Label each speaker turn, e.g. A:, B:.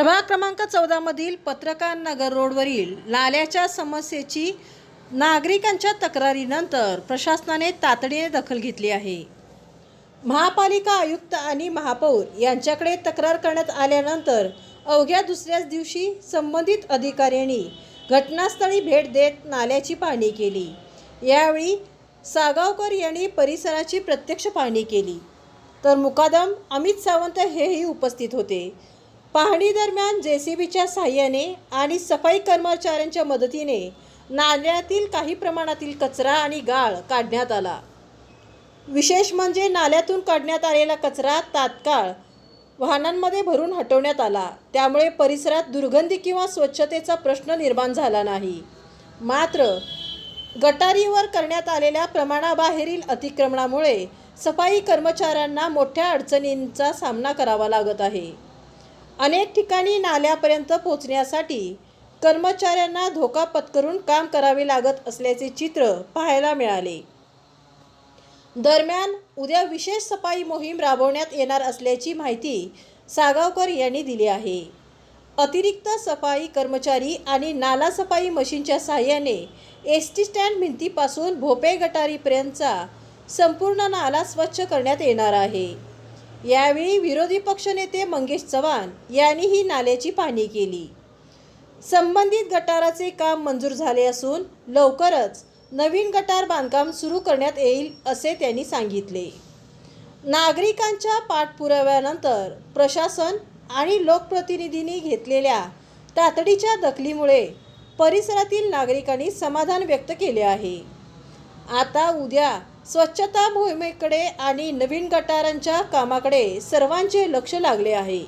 A: प्रभाग क्रमांक 14 मधील पत्रकार नगर रोडवरील नाल्याच्या समस्येची नागरिकांच्या तक्रारीनंतर प्रशासनाने तातडीने दखल घेतली आहे। महापालिका आयुक्त आणि महापौर यांच्याकडे तक्रार करण्यात आल्यानंतर अवघ्या दुसऱ्याच दिवशी संबंधित अधिकाऱ्यांनी घटनास्थळी भेट देत नाल्याची पाहणी केली। यावेळी सागावकर यांनी परिसराची प्रत्यक्ष पाहणी केली, तर मुकादम अमित सावंत हेही उपस्थित होते। पाहणी दरम्यान जेसीबीच्या साहाय्याने आणि सफाई कर्मचाऱ्यांच्या मदतीने नाल्यातील काही प्रमाणातील कचरा आणि गाळ काढण्यात आला। विशेष म्हणजे नाल्यातून काढण्यात आलेला कचरा तात्काळ वाहनांमध्ये भरून हटवण्यात आला, त्यामुळे परिसरात दुर्गंधी किंवा स्वच्छतेचा प्रश्न निर्माण झाला नाही। मात्र गटारीवर करण्यात आलेल्या प्रमाणाबाहेरील अतिक्रमणामुळे सफाई कर्मचाऱ्यांना मोठ्या अडचणींचा सामना करावा लागत आहे। अनेक ठिकाणी नाल्यापर्यंत पोहोचण्यासाठी कर्मचाऱ्यांना धोका पत्करून काम करावे लागत असल्याचे चित्र पाहायला मिळाले। दरम्यान उद्या विशेष सफाई मोहीम राबवण्यात येणार असल्याची माहिती सागावकर यांनी दिली आहे। अतिरिक्त सफाई कर्मचारी आणि नाला सफाई मशीनच्या साहाय्याने एसटी स्टँड भिंतीपासून भोपे गटारीपर्यंतचा संपूर्ण नाला स्वच्छ करण्यात येणार आहे। यावेळी विरोधी पक्षनेते मंगेश चव्हाण यांनीही नाल्याची पाहणी केली। संबंधित गटाराचे काम मंजूर झाले असून लवकरच नवीन गटार बांधकाम सुरू करण्यात येईल असे त्यांनी सांगितले। नागरिकांच्या पाठपुराव्यानंतर प्रशासन आणि लोकप्रतिनिधींनी घेतलेल्या तातडीच्या दखलीमुळे परिसरातील नागरिकांनी समाधान व्यक्त केले आहे। आता उद्या स्वच्छता मोहिमेकडे आणि नवीन गटारांच्या कामाकडे सर्वांचे लक्ष लागले आहे।